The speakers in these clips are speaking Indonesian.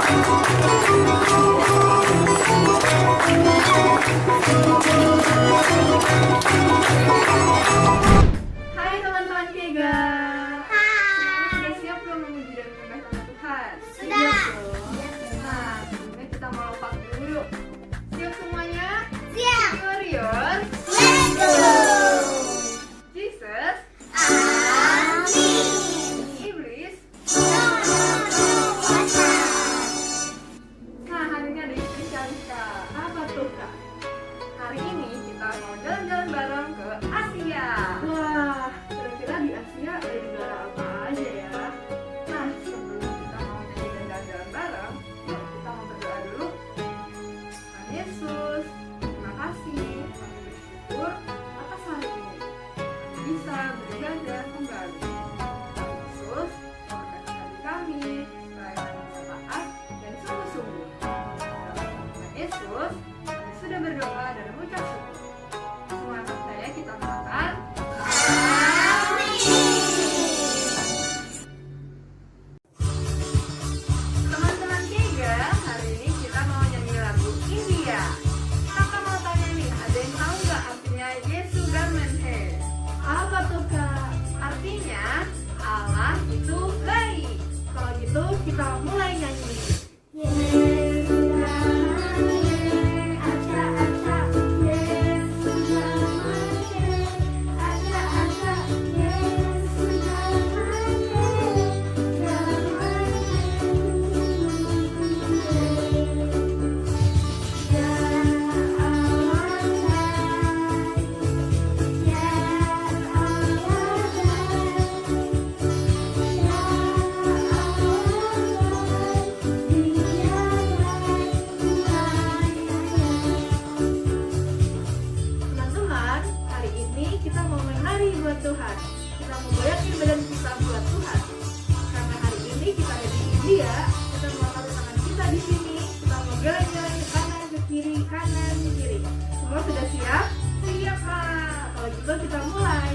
Hai teman-teman Kega. Sudah siap belum memuji dan menyembah Tuhan? Sudah. Nah, sebelumnya kita mau lompat dulu yuk. Siap semuanya? Siap. Warrior. Let's go. Jesus. Amin. Iblis. No. Nah, hari ini ada ide sekali Kak. Apa tuh Kak? Hari ini kita mau jalan-jalan bareng ke Asia. Wah, kira-kira di Asia ada negara apa aja ya? Nah, sebelum kita mau nyanyi dan jalan-jalan bareng, yuk kita mau berdoa dulu. Tuhan Yesus, terima kasih. Kami bersyukur atas hari ini. Kami bisa beribadah kembali. Tuhan Yesus, berkati hati kami, supaya kami bisa taat dan sungguh-sungguh. Tuhan Yesus, kami sudah berdoa dan mengucap syukur. Semua anak saya kita katakan, teman-teman Kega, hari ini kita mau nyanyi lagu India. Kakak mau tanya nih, ada yang tahu nggak artinya Yesu Garment Hair? Apa tuh Kak? Artinya Allah itu baik. Kalau gitu kita mulai nyanyi. Teman-teman, hari ini kita mau menari buat Tuhan. Kita mau goyangin badan kita buat Tuhan. Karena hari ini kita ada di India, kita mau taruh tangan kita di sini. Kita mau jalan-jalan ke kanan, ke kiri, kanan, ke kiri. Semua sudah siap? Siap Kak. Kalau gitu kita mulai.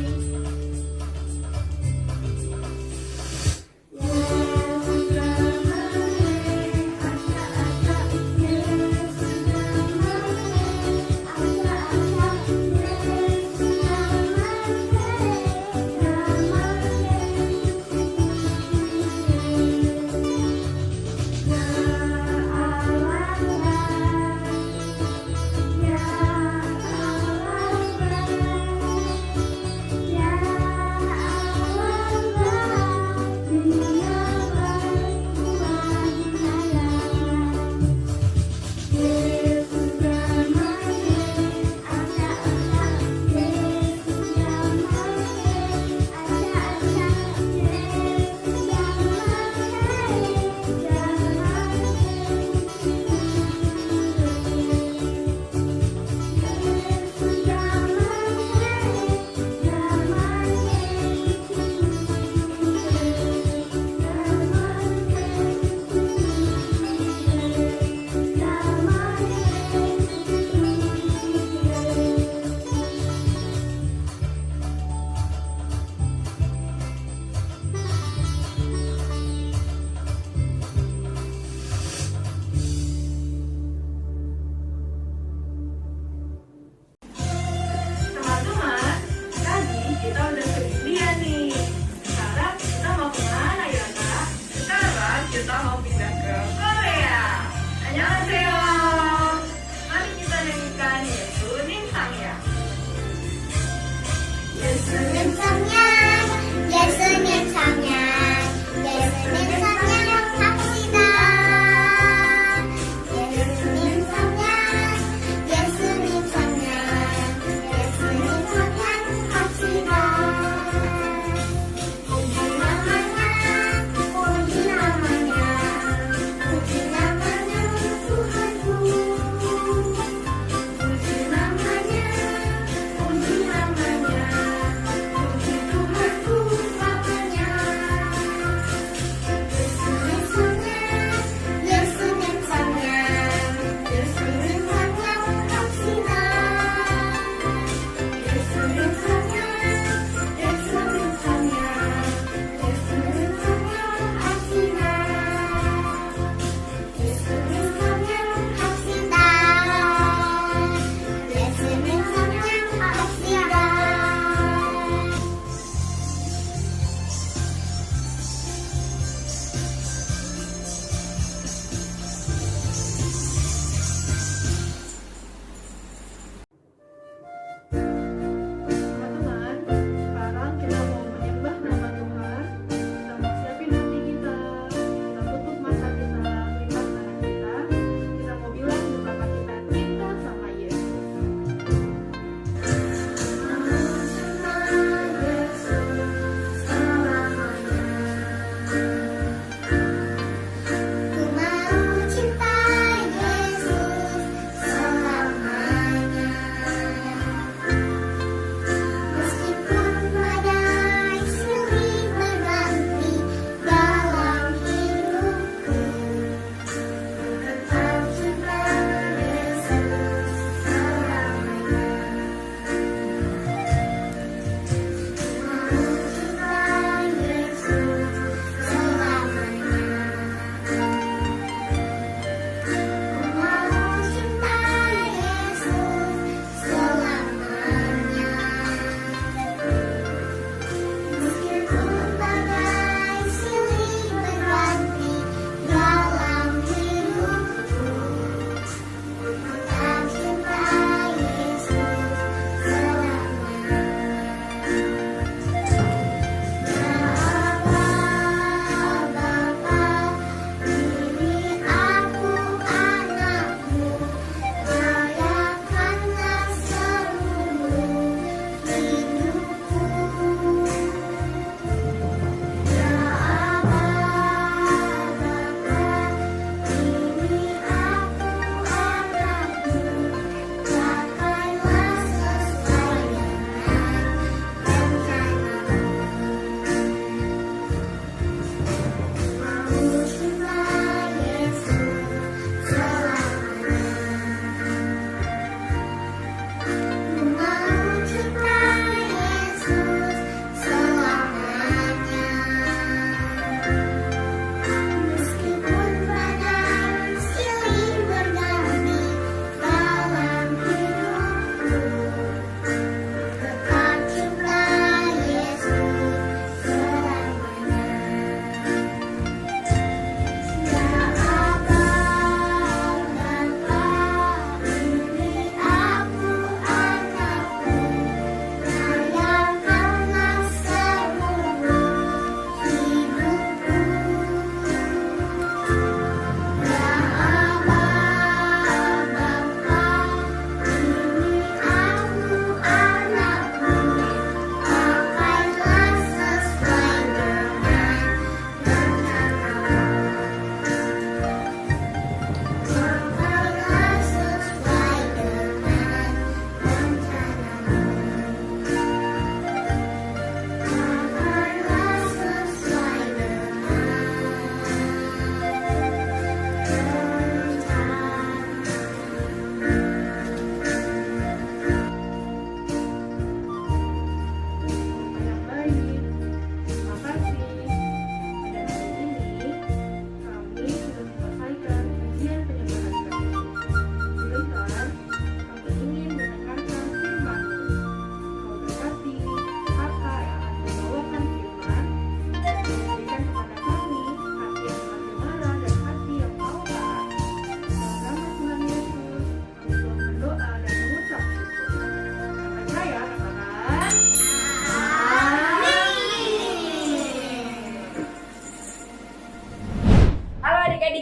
Ya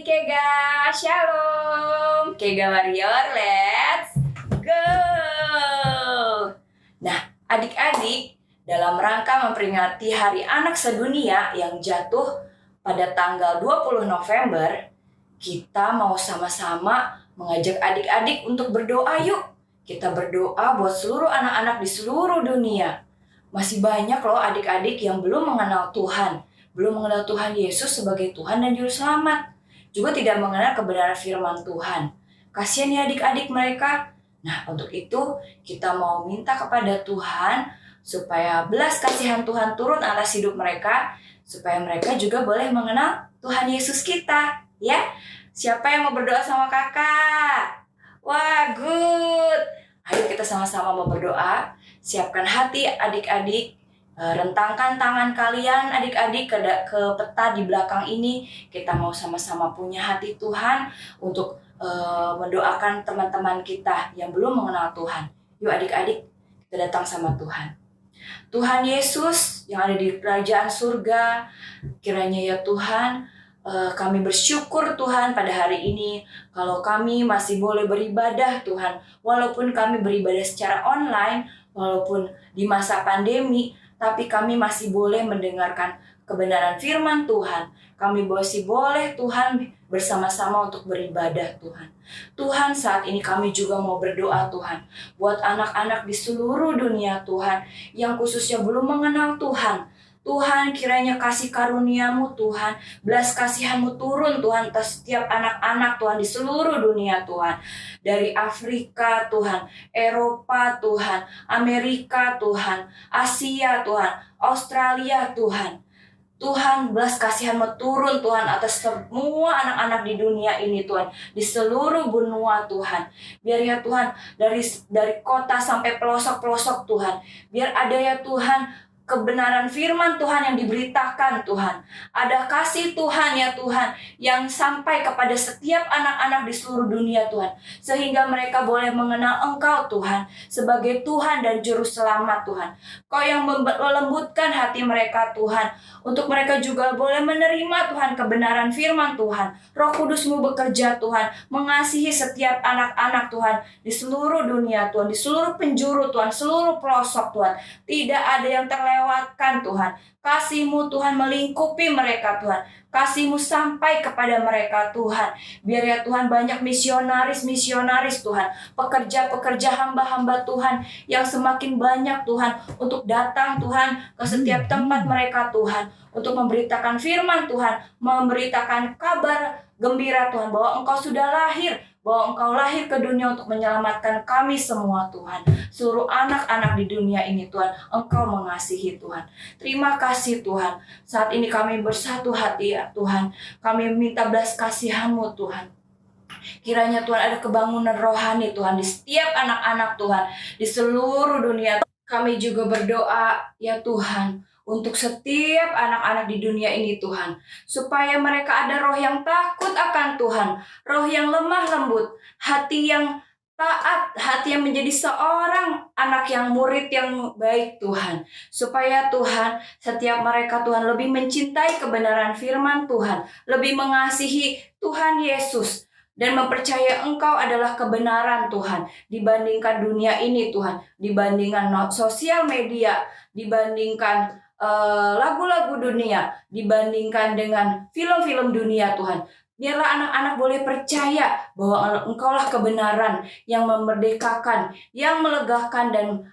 Kega, Shalom. Kega Warrior, let's go. Nah, adik-adik, dalam rangka memperingati Hari Anak Sedunia yang jatuh pada tanggal 20 November, kita mau sama-sama mengajak adik-adik untuk berdoa yuk. Kita berdoa buat seluruh anak-anak di seluruh dunia. Masih banyak loh adik-adik yang belum mengenal Tuhan. Belum mengenal Tuhan Yesus sebagai Tuhan dan Juru Selamat. Juga tidak mengenal kebenaran firman Tuhan. Kasihan ya adik-adik mereka. Nah, untuk itu kita mau minta kepada Tuhan supaya belas kasihan Tuhan turun atas hidup mereka, supaya mereka juga boleh mengenal Tuhan Yesus kita. Ya, siapa yang mau berdoa sama kakak? Wah, good. Ayo kita sama-sama mau berdoa. Siapkan hati adik-adik. Rentangkan tangan kalian adik-adik ke peta di belakang ini. Kita mau sama-sama punya hati Tuhan untuk mendoakan teman-teman kita yang belum mengenal Tuhan. Yuk adik-adik, kita datang sama Tuhan. Tuhan Yesus yang ada di kerajaan surga, kiranya ya Tuhan, kami bersyukur Tuhan pada hari ini kalau kami masih boleh beribadah Tuhan. Walaupun kami beribadah secara online, walaupun di masa pandemi, tapi kami masih boleh mendengarkan kebenaran firman Tuhan. Kami masih boleh Tuhan bersama-sama untuk beribadah Tuhan. Tuhan, saat ini kami juga mau berdoa Tuhan buat anak-anak di seluruh dunia Tuhan yang khususnya belum mengenal Tuhan. Tuhan, kiranya kasih karunia-Mu Tuhan, belas kasihan-Mu turun Tuhan atas setiap anak-anak Tuhan di seluruh dunia Tuhan. Dari Afrika Tuhan, Eropa Tuhan, Amerika Tuhan, Asia Tuhan, Australia Tuhan. Tuhan, belas kasihan-Mu turun Tuhan atas semua anak-anak di dunia ini Tuhan, di seluruh benua Tuhan. Biar ya Tuhan, dari kota sampai pelosok-pelosok Tuhan, biar ada ya Tuhan kebenaran firman Tuhan yang diberitakan Tuhan. Ada kasih Tuhan ya Tuhan yang sampai kepada setiap anak-anak di seluruh dunia Tuhan. Sehingga mereka boleh mengenal Engkau Tuhan sebagai Tuhan dan Juru Selamat Tuhan. Kau yang melembutkan hati mereka Tuhan. Untuk mereka juga boleh menerima Tuhan kebenaran firman Tuhan. Roh Kudus-Mu bekerja Tuhan. Mengasihi setiap anak-anak Tuhan di seluruh dunia Tuhan. Di seluruh penjuru Tuhan. Seluruh pelosok Tuhan. Tidak ada yang terlewatkan Tuhan. Kasih-Mu Tuhan melingkupi mereka Tuhan. Kasih-Mu sampai kepada mereka Tuhan. Biar ya Tuhan banyak misionaris Tuhan. Pekerja-pekerja hamba-hamba Tuhan yang semakin banyak Tuhan untuk datang Tuhan ke setiap tempat mereka Tuhan. Untuk memberitakan firman Tuhan. Memberitakan kabar gembira Tuhan bahwa Engkau sudah lahir. Bahwa Engkau lahir ke dunia untuk menyelamatkan kami semua Tuhan. Seluruh anak-anak di dunia ini Tuhan, Engkau mengasihi Tuhan. Terima kasih Tuhan. Saat ini kami bersatu hati ya Tuhan. Kami minta belas kasihan-Mu Tuhan. Kiranya Tuhan ada kebangunan rohani Tuhan di setiap anak-anak Tuhan. Di seluruh dunia. Kami juga berdoa ya Tuhan. Untuk setiap anak-anak di dunia ini Tuhan. Supaya mereka ada roh yang takut akan Tuhan. Roh yang lemah lembut. Hati yang taat. Hati yang menjadi seorang anak yang murid yang baik Tuhan. Supaya Tuhan setiap mereka Tuhan lebih mencintai kebenaran firman Tuhan. Lebih mengasihi Tuhan Yesus. Dan mempercayai Engkau adalah kebenaran Tuhan. Dibandingkan dunia ini Tuhan. Dibandingkan sosial media. Dibandingkan lagu-lagu dunia, dibandingkan dengan film-film dunia Tuhan. Biarlah anak-anak boleh percaya bahwa Engkaulah kebenaran yang memerdekakan, yang melegakan, dan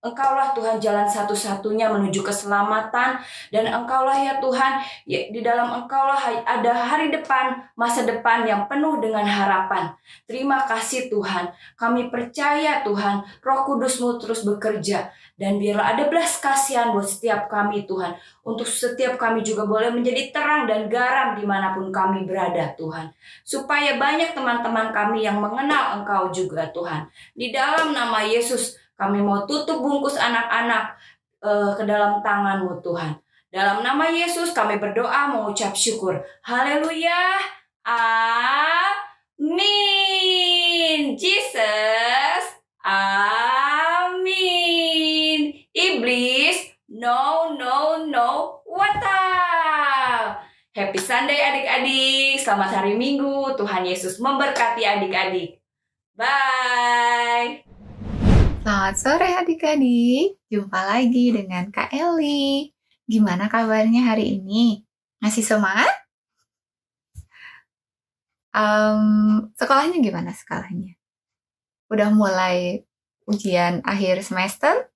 Engkaulah Tuhan jalan satu-satunya menuju keselamatan. Dan Engkaulah ya Tuhan, di dalam Engkaulah ada hari depan, masa depan yang penuh dengan harapan. Terima kasih Tuhan. Kami percaya Tuhan, Roh Kudus-Mu terus bekerja. Dan biarlah ada belas kasihan buat setiap kami Tuhan. Untuk setiap kami juga boleh menjadi terang dan garam dimanapun kami berada Tuhan. Supaya banyak teman-teman kami yang mengenal Engkau juga Tuhan. Di dalam nama Yesus, kami mau tutup bungkus anak-anak ke dalam tangan-Mu Tuhan. Dalam nama Yesus kami berdoa mengucap syukur. Haleluya. Amin. Jesus. Amin. Iblis. No. What up? Happy Sunday adik-adik, selamat hari Minggu, Tuhan Yesus memberkati adik-adik. Bye! Selamat sore adik-adik, jumpa lagi dengan Kak Eli. Gimana kabarnya hari ini? Masih semangat? Sekolahnya gimana sekolahnya? Udah mulai ujian akhir semester?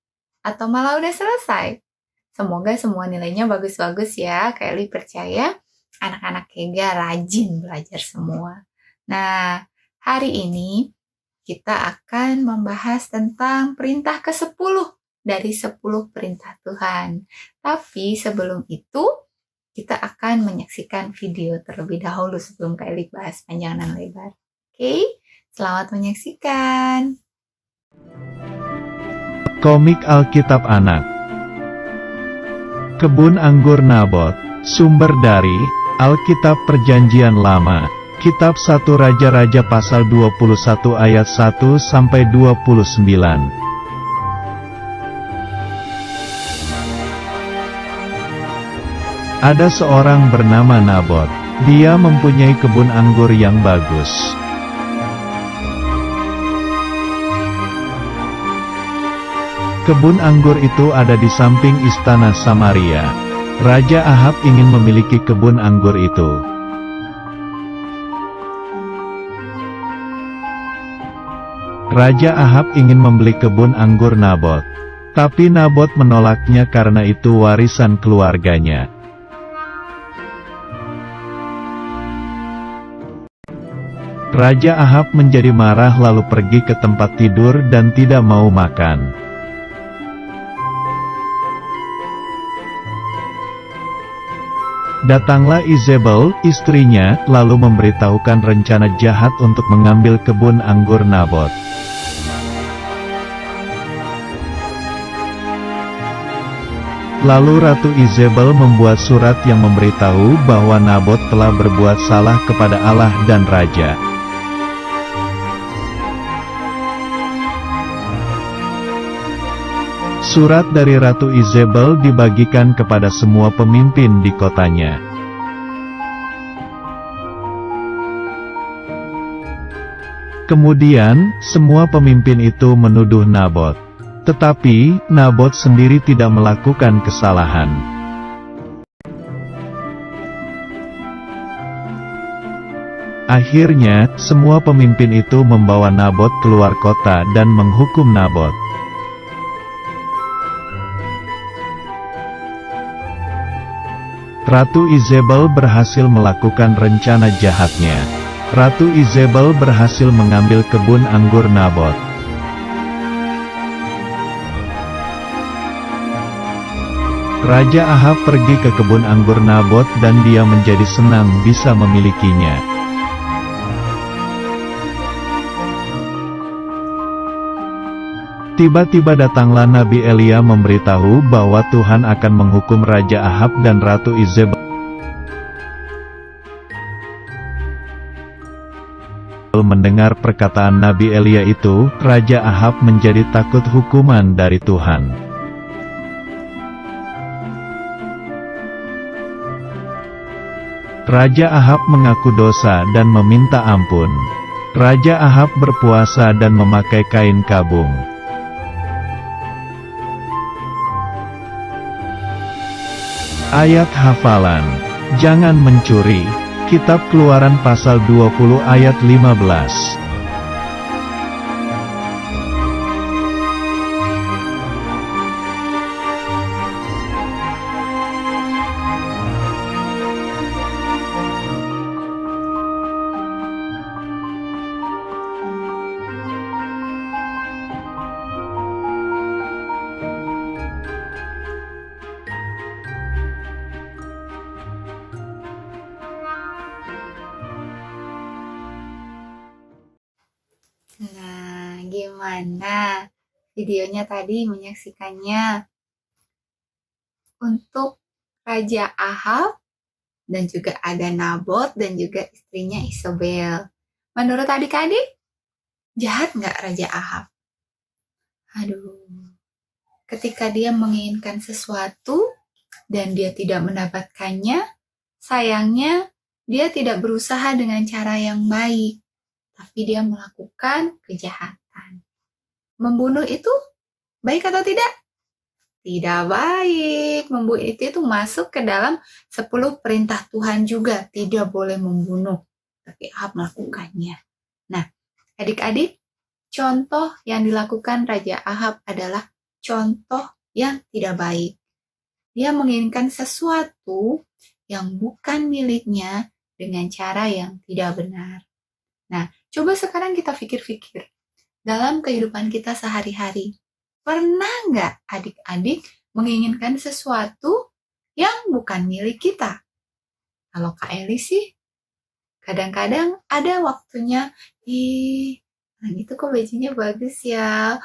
Atau malah udah selesai? Semoga semua nilainya bagus-bagus ya. Kak Eli percaya anak-anak Kega rajin belajar semua. Nah, hari ini kita akan membahas tentang perintah ke-10 dari 10 perintah Tuhan. Tapi sebelum itu, kita akan menyaksikan video terlebih dahulu sebelum Kak Eli bahas panjang dan lebar. Oke, selamat menyaksikan. Komik Alkitab Anak. Kebun Anggur Nabot. Sumber dari Alkitab Perjanjian Lama. Kitab 1 Raja-Raja pasal 21 ayat 1 sampai 29. Ada seorang bernama Nabot. Dia mempunyai kebun anggur yang bagus. Kebun anggur itu ada di samping istana Samaria. Raja Ahab ingin memiliki kebun anggur itu. Raja Ahab ingin membeli kebun anggur Nabot. Tapi Nabot menolaknya karena itu warisan keluarganya. Raja Ahab menjadi marah lalu pergi ke tempat tidur dan tidak mau makan. Datanglah Izebel, istrinya, lalu memberitahukan rencana jahat untuk mengambil kebun anggur Nabot. Lalu Ratu Izebel membuat surat yang memberitahu bahwa Nabot telah berbuat salah kepada Allah dan Raja. Surat dari Ratu Izebel dibagikan kepada semua pemimpin di kotanya. Kemudian, semua pemimpin itu menuduh Nabot. Tetapi, Nabot sendiri tidak melakukan kesalahan. Akhirnya, semua pemimpin itu membawa Nabot keluar kota dan menghukum Nabot. Ratu Izebel berhasil melakukan rencana jahatnya. Ratu Izebel berhasil mengambil kebun anggur Nabot. Raja Ahab pergi ke kebun anggur Nabot dan dia menjadi senang bisa memilikinya. Tiba-tiba datanglah Nabi Elia memberitahu bahwa Tuhan akan menghukum Raja Ahab dan Ratu Izebel. Mendengar perkataan Nabi Elia itu, Raja Ahab menjadi takut hukuman dari Tuhan. Raja Ahab mengaku dosa dan meminta ampun. Raja Ahab berpuasa dan memakai kain kabung. Ayat hafalan. Jangan mencuri. Kitab Keluaran pasal 20 ayat 15. Nah, gimana? Videonya tadi menyaksikannya untuk Raja Ahab dan juga ada Nabot dan juga istrinya Isabel. Menurut adik-adik, jahat nggak Raja Ahab? Aduh, ketika dia menginginkan sesuatu dan dia tidak mendapatkannya, sayangnya dia tidak berusaha dengan cara yang baik, tapi dia melakukan kejahatan. Membunuh itu baik atau tidak? Tidak baik. Membunuh itu masuk ke dalam 10 perintah Tuhan juga. Tidak boleh membunuh. Tapi Ahab melakukannya. Nah, adik-adik, contoh yang dilakukan Raja Ahab adalah contoh yang tidak baik. Dia menginginkan sesuatu yang bukan miliknya dengan cara yang tidak benar. Nah, coba sekarang kita pikir-pikir. Dalam kehidupan kita sehari-hari, pernah nggak adik-adik menginginkan sesuatu yang bukan milik kita? Kalau Kak Eli sih, kadang-kadang ada waktunya, itu kok bajunya bagus ya,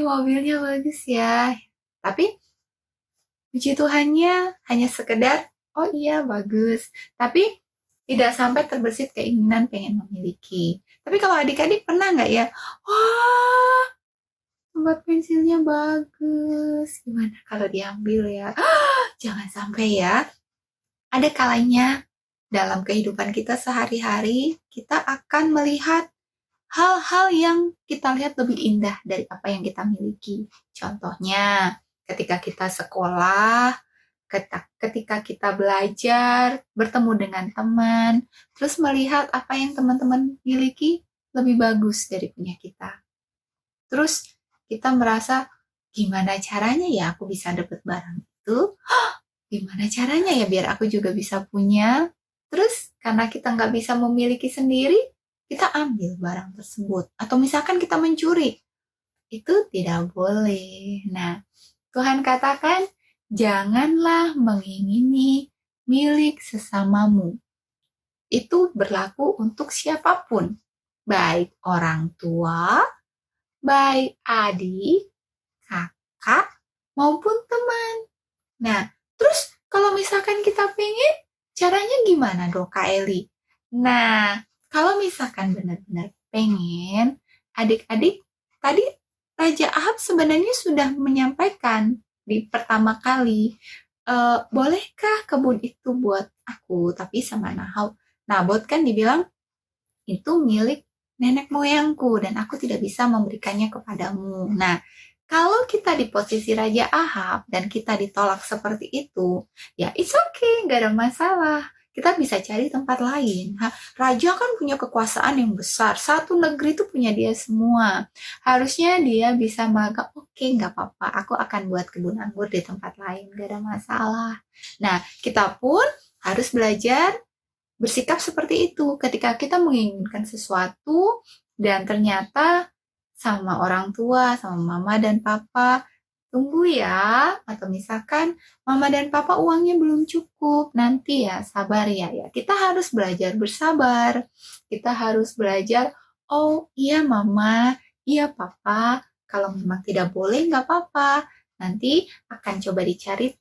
mobilnya bagus ya. Tapi, puji Tuhannya hanya sekedar, oh iya bagus. Tapi, tidak sampai terbersit keinginan pengen memiliki. Tapi kalau adik-adik pernah nggak ya, wah, tempat pensilnya bagus. Gimana kalau diambil ya? Jangan sampai ya. Ada kalanya dalam kehidupan kita sehari-hari, kita akan melihat hal-hal yang kita lihat lebih indah dari apa yang kita miliki. Contohnya, ketika kita sekolah, ketika kita belajar, bertemu dengan teman, terus melihat apa yang teman-teman miliki lebih bagus dari punya kita. Terus kita merasa, gimana caranya ya aku bisa dapat barang itu? Gimana caranya ya biar aku juga bisa punya? Terus karena kita nggak bisa memiliki sendiri, kita ambil barang tersebut. Atau misalkan kita mencuri. Itu tidak boleh. Nah, Tuhan katakan, janganlah mengingini milik sesamamu. Itu berlaku untuk siapapun. Baik orang tua, baik adik, kakak, maupun teman. Nah, terus kalau misalkan kita pengen, caranya gimana dong Kak Eli? Nah, kalau misalkan benar-benar pengen, adik-adik, tadi Raja Ahab sebenarnya sudah menyampaikan di pertama kali, bolehkah kebun itu buat aku? Tapi sama Nabot kan dibilang, itu milik nenek moyangku dan aku tidak bisa memberikannya kepadamu. Nah, kalau kita di posisi Raja Ahab dan kita ditolak seperti itu, ya it's okay, gak ada masalah. Kita bisa cari tempat lain. Raja kan punya kekuasaan yang besar. Satu negeri itu punya dia semua. Harusnya dia bisa menganggap, oke, gak apa-apa. Aku akan buat kebun anggur di tempat lain. Gak ada masalah. Nah, kita pun harus belajar bersikap seperti itu. Ketika kita menginginkan sesuatu dan ternyata sama orang tua, sama mama dan papa, tunggu ya, atau misalkan mama dan papa uangnya belum cukup, nanti ya, sabar ya. Kita harus belajar bersabar, kita harus belajar, oh iya mama, iya papa, kalau memang tidak boleh nggak apa-apa, nanti akan coba dicari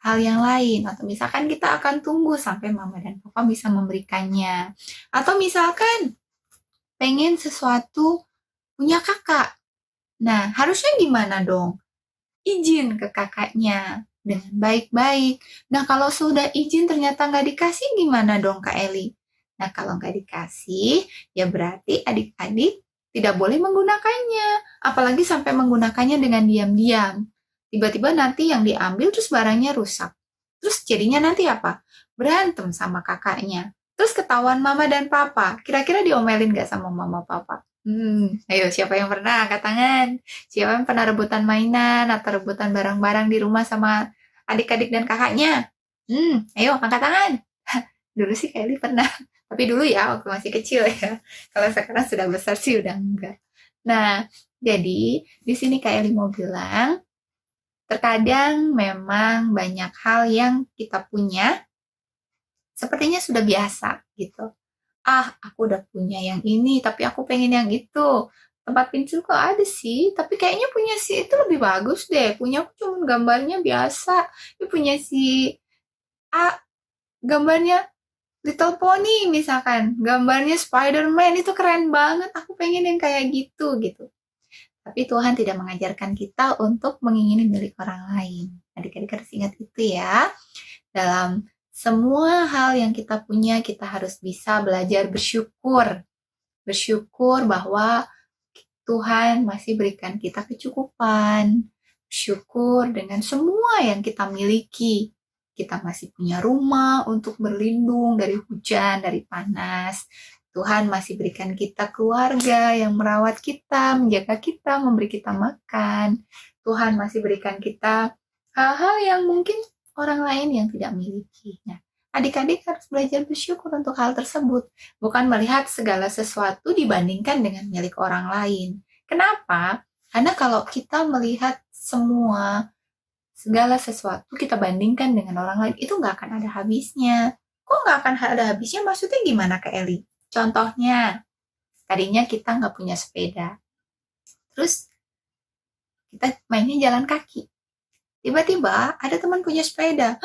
hal yang lain, atau misalkan kita akan tunggu sampai mama dan papa bisa memberikannya, atau misalkan pengen sesuatu punya kakak, nah harusnya gimana dong? Izin ke kakaknya dengan baik-baik. Nah, kalau sudah izin ternyata nggak dikasih, gimana dong Kak Eli? Nah, kalau nggak dikasih, ya berarti adik-adik tidak boleh menggunakannya. Apalagi sampai menggunakannya dengan diam-diam. Tiba-tiba nanti yang diambil terus barangnya rusak. Terus jadinya nanti apa? Berantem sama kakaknya. Terus ketahuan mama dan papa. Kira-kira diomelin nggak sama mama papa? Ayo siapa yang pernah angkat tangan? Siapa yang pernah rebutan mainan atau rebutan barang-barang di rumah sama adik-adik dan kakaknya? Ayo angkat tangan. Dulu sih Kelly pernah, tapi dulu ya waktu masih kecil ya. Kalau sekarang sudah besar sih udah enggak. Nah, jadi di sini Kelly mau bilang, terkadang memang banyak hal yang kita punya sepertinya sudah biasa gitu. Aku udah punya yang ini, tapi aku pengen yang itu. Tempat pensil kok ada sih, tapi kayaknya punya si itu lebih bagus deh. Punya aku cuma gambarnya biasa. Tapi punya si gambarnya Little Pony misalkan. Gambarnya Spider-Man, itu keren banget. Aku pengen yang kayak gitu. Tapi Tuhan tidak mengajarkan kita untuk mengingini milik orang lain. Adik-adik harus ingat itu ya. Dalam semua hal yang kita punya, kita harus bisa belajar bersyukur. Bersyukur bahwa Tuhan masih berikan kita kecukupan. Bersyukur dengan semua yang kita miliki. Kita masih punya rumah untuk berlindung dari hujan, dari panas. Tuhan masih berikan kita keluarga yang merawat kita, menjaga kita, memberi kita makan. Tuhan masih berikan kita hal-hal yang mungkin orang lain yang tidak miliki. Nah, adik-adik harus belajar bersyukur untuk hal tersebut, bukan melihat segala sesuatu dibandingkan dengan milik orang lain. Kenapa? Karena kalau kita melihat segala sesuatu kita bandingkan dengan orang lain, itu nggak akan ada habisnya. Kok nggak akan ada habisnya? Maksudnya gimana, Kak Eli? Contohnya, tadinya kita nggak punya sepeda. Terus kita mainnya jalan kaki. Tiba-tiba ada teman punya sepeda.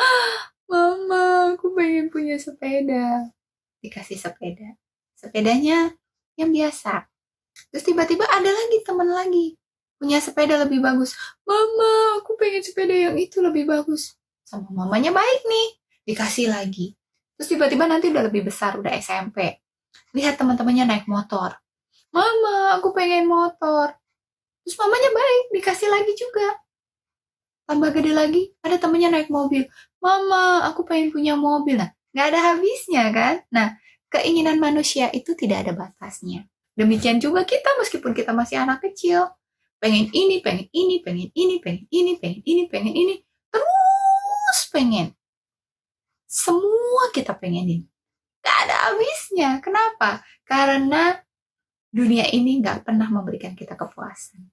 Mama, aku pengen punya sepeda. Dikasih sepeda. Sepedanya yang biasa. Terus tiba-tiba ada lagi teman lagi. Punya sepeda lebih bagus. Mama, aku pengen sepeda yang itu lebih bagus. Sama mamanya baik nih. Dikasih lagi. Terus tiba-tiba nanti udah lebih besar, udah SMP. Lihat teman-temannya naik motor. Mama, aku pengen motor. Terus mamanya baik, dikasih lagi juga. Tambah gede lagi, ada temennya naik mobil. Mama, aku pengen punya mobil. Nah, nggak ada habisnya kan? Nah, keinginan manusia itu tidak ada batasnya. Demikian juga kita, meskipun kita masih anak kecil. Pengen ini, pengen ini, pengen ini, pengen ini, pengen ini, pengen ini. Terus pengen. Semua kita pengenin. Nggak ada habisnya. Kenapa? Karena dunia ini nggak pernah memberikan kita kepuasan.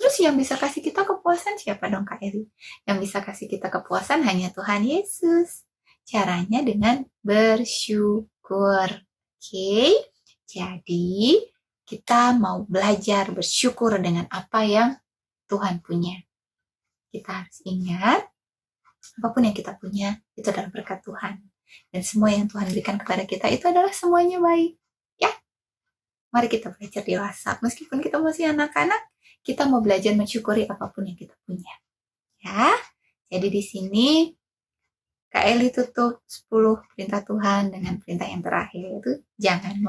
Terus yang bisa kasih kita kepuasan siapa dong, Kak Eli? Yang bisa kasih kita kepuasan hanya Tuhan Yesus. Caranya dengan bersyukur. Oke? Jadi, kita mau belajar bersyukur dengan apa yang Tuhan punya. Kita harus ingat, apapun yang kita punya, itu adalah berkat Tuhan. Dan semua yang Tuhan berikan kepada kita, itu adalah semuanya baik. Ya? Mari kita belajar dewasa. Meskipun kita masih anak-anak, kita mau belajar mensyukuri apapun yang kita punya. Ya, jadi di sini Kak Eli tutup 10 perintah Tuhan dengan perintah yang terakhir, yaitu jangan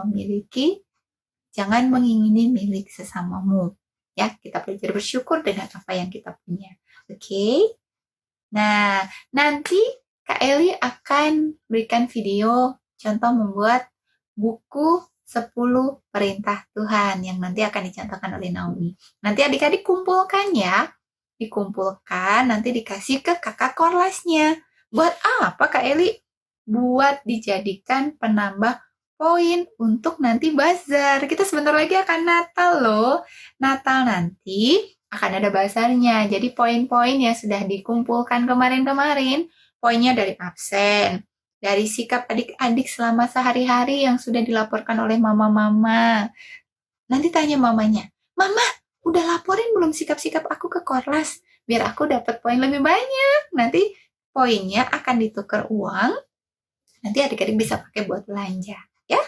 mengingini milik sesamamu. Ya, kita belajar bersyukur dengan apa yang kita punya. Oke? Nah, nanti Kak Eli akan berikan video contoh membuat buku 10 perintah Tuhan yang nanti akan dicontohkan oleh Naomi. Nanti adik-adik kumpulkan ya. Dikumpulkan, nanti dikasih ke kakak korlasnya. Buat apa Kak Eli? Buat dijadikan penambah poin untuk nanti bazar. Kita sebentar lagi akan Natal loh. Natal nanti akan ada bazarnya. Jadi poin-poin yang sudah dikumpulkan kemarin-kemarin, poinnya dari absen, dari sikap adik-adik selama sehari-hari yang sudah dilaporkan oleh mama-mama. Nanti tanya mamanya, Mama, udah laporin belum sikap-sikap aku ke Korlas? Biar aku dapat poin lebih banyak. Nanti poinnya akan ditukar uang. Nanti adik-adik bisa pakai buat belanja. Ya?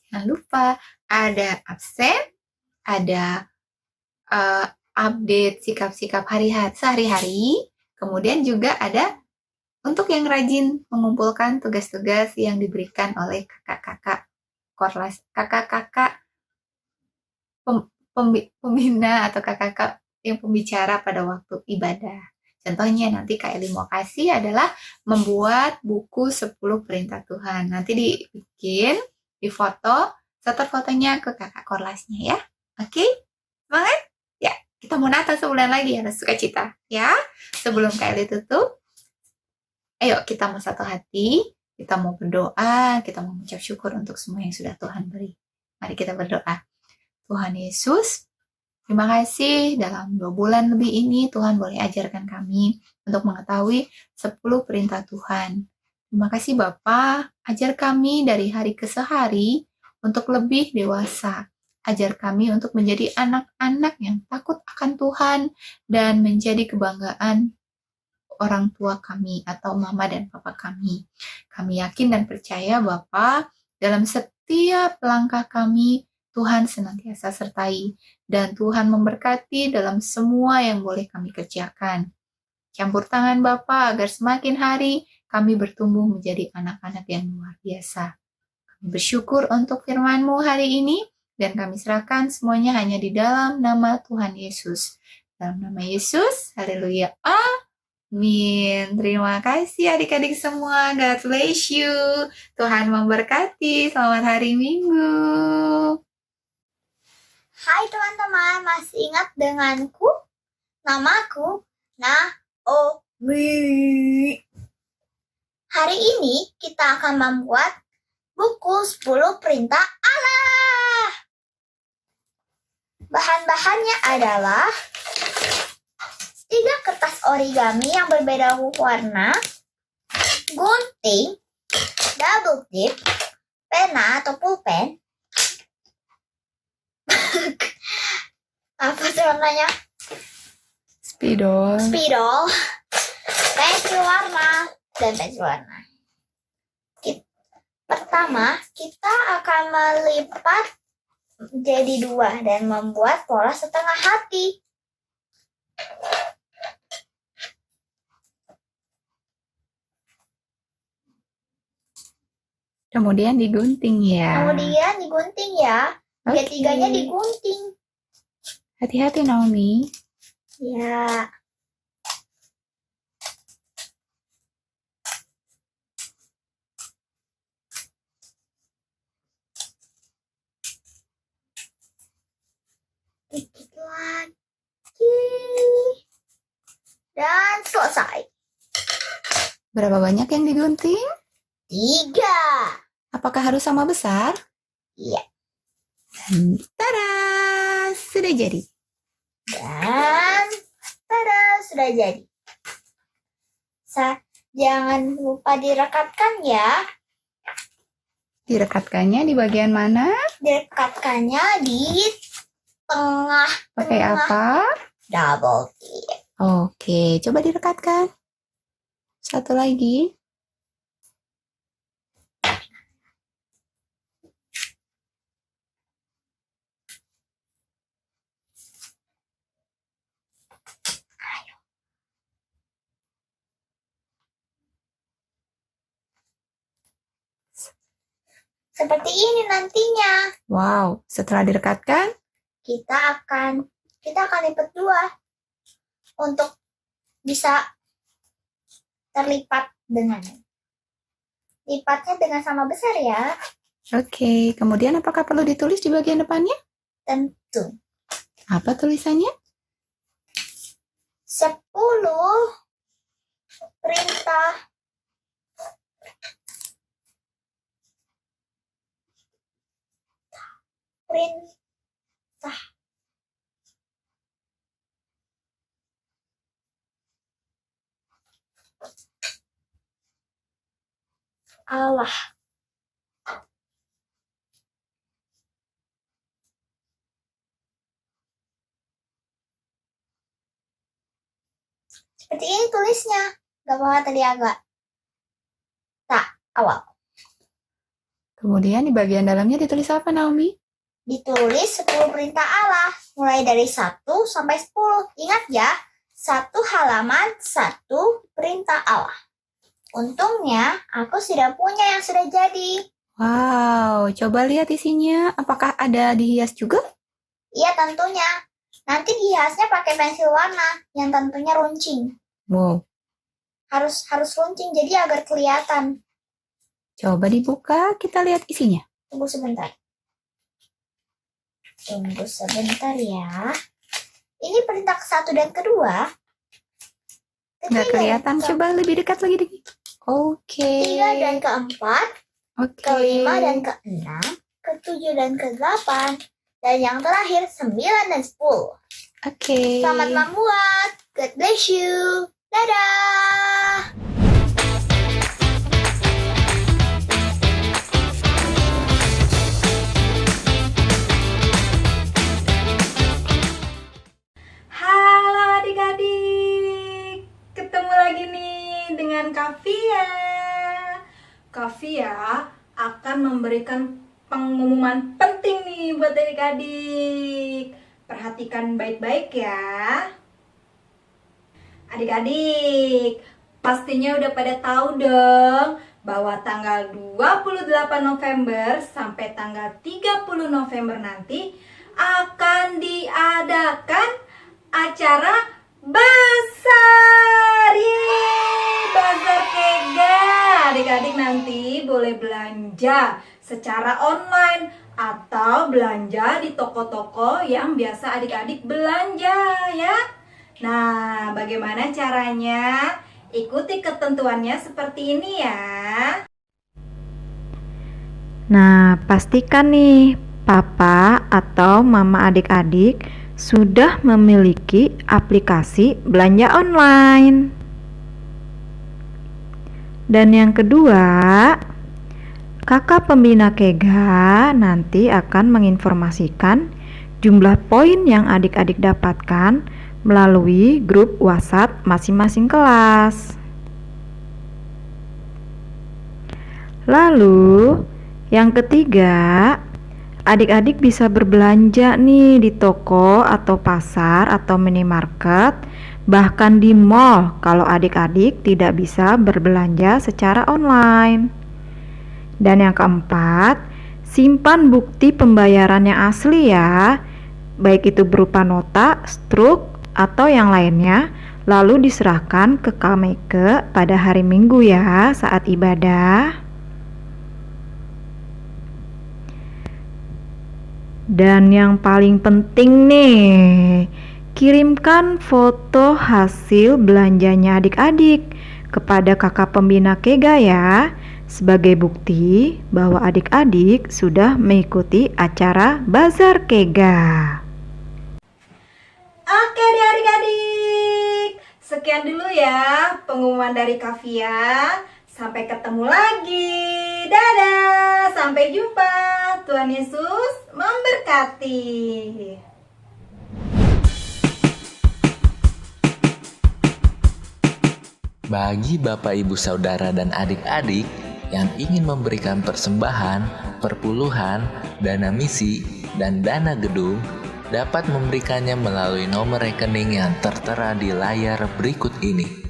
Jangan lupa, ada absen, ada update sikap-sikap sehari-hari. Kemudian juga ada untuk yang rajin mengumpulkan tugas-tugas yang diberikan oleh kakak-kakak Korlas, kakak-kakak pembina atau kakak-kakak yang pembicara pada waktu ibadah. Contohnya nanti Kak Eli mau kasih adalah membuat buku 10 perintah Tuhan. Nanti dibikin, difoto, setor fotonya ke kakak Korlasnya ya. Oke? Semangat? Ya, kita mau Natal sebulan lagi, harus sukacita ya. Sebelum Kak Eli tutup, ayo kita mau satu hati, kita mau berdoa, kita mau mengucap syukur untuk semua yang sudah Tuhan beri. Mari kita berdoa. Tuhan Yesus, terima kasih dalam 2 bulan lebih ini Tuhan boleh ajarkan kami untuk mengetahui 10 perintah Tuhan. Terima kasih Bapa, ajar kami dari hari ke hari untuk lebih dewasa. Ajar kami untuk menjadi anak-anak yang takut akan Tuhan dan menjadi kebanggaan orang tua kami atau mama dan papa kami. Kami yakin dan percaya Bapa, dalam setiap langkah kami Tuhan senantiasa sertai dan Tuhan memberkati dalam semua yang boleh kami kerjakan. Campur tangan Bapa agar semakin hari kami bertumbuh menjadi anak-anak yang luar biasa. Kami bersyukur untuk firman-Mu hari ini, dan kami serahkan semuanya hanya di dalam nama Tuhan Yesus. Dalam nama Yesus, haleluya, amin. Terima kasih adik-adik semua, God bless you. Tuhan memberkati, selamat hari Minggu. Hai teman-teman, masih ingat denganku? Namaku Naomi. Hari ini kita akan membuat buku 10 perintah Allah. Bahan-bahannya adalah 3 kertas origami yang berbeda warna, gunting, double tip, pena atau pulpen, apa sih warnanya? Spidol. Pensil warna, dan pensil warna. Pertama, kita akan melipat jadi 2 dan membuat pola setengah hati. Kemudian digunting ya. Kemudian digunting ya. Oke. Ketiganya digunting. Hati-hati Naomi. Ya. Dikit lagi. Dan selesai. Berapa banyak yang digunting? 3. Apakah harus sama besar? Iya. Tada! Sudah jadi. Dan tada, sudah jadi. Jangan lupa direkatkan ya. Direkatkannya di bagian mana? Direkatkannya di tengah. Pakai apa? Double tip. Oke, coba direkatkan. Satu lagi. Seperti ini nantinya. Wow, setelah direkatkan, Kita akan lipat 2 untuk bisa terlipat dengan. Lipatnya dengan sama besar ya. oke. Kemudian apakah perlu ditulis di bagian depannya? Tentu. Apa tulisannya? 10 perintah Allah. Seperti ini tulisnya. Gak apa-apa tadi agak awal. Kemudian di bagian dalamnya ditulis apa, Naomi? Ditulis 10 perintah Allah. Mulai dari 1 sampai 10. Ingat ya, 1 halaman, 1 perintah Allah. Untungnya, aku sudah punya yang sudah jadi. Wow, coba lihat isinya. Apakah ada dihias juga? Iya tentunya. Nanti dihiasnya pakai pensil warna yang tentunya runcing. Wow, Harus runcing jadi agar kelihatan. coba dibuka, kita lihat isinya. Tunggu sebentar. Tunggu sebentar ya. Ini perintah ke-1 dan kedua. Nggak kelihatan, coba lebih dekat lagi dikit. Oke. 3 dan ke-4. Oke. ke-5 dan ke-6, ke-7 dan ke-8, dan yang terakhir 9 dan 10. Oke. Selamat membuat. God bless you. Dadah. Halo adik-adik, ketemu lagi nih dengan Kavia. Kavia akan memberikan pengumuman penting nih buat adik-adik. Perhatikan baik-baik ya. Adik-adik, Pastinya udah pada tahu dong bahwa tanggal 28 November sampai tanggal 30 November nanti akan diadakan acara Bazar. Yeay, Bazar Kega. Adik-adik nanti boleh belanja secara online atau belanja di toko-toko yang biasa adik-adik belanja ya. Nah, bagaimana caranya? Ikuti ketentuannya seperti ini ya. Nah, pastikan nih papa atau mama adik-adik sudah memiliki aplikasi belanja online. Dan yang kedua, kakak pembina Kega nanti akan menginformasikan jumlah poin yang adik-adik dapatkan melalui grup WhatsApp masing-masing kelas. Lalu, yang ketiga, adik-adik bisa berbelanja nih di toko atau pasar atau minimarket, bahkan di mall kalau adik-adik tidak bisa berbelanja secara online. Dan yang keempat, simpan bukti pembayaran yang asli ya, baik itu berupa nota, struk, atau yang lainnya, lalu diserahkan ke Kameke pada hari Minggu ya saat ibadah. Dan yang paling penting nih, kirimkan foto hasil belanjanya adik-adik kepada kakak pembina Kega ya, sebagai bukti bahwa adik-adik sudah mengikuti acara Bazar Kega. Oke deh adik-adik, sekian dulu ya pengumuman dari Kavia. Sampai ketemu lagi. Dadah, sampai jumpa. Tuhan Yesus memberkati. Bagi Bapak Ibu Saudara dan adik-adik yang ingin memberikan persembahan, perpuluhan, dana misi, dan dana gedung, dapat memberikannya melalui nomor rekening yang tertera di layar berikut ini.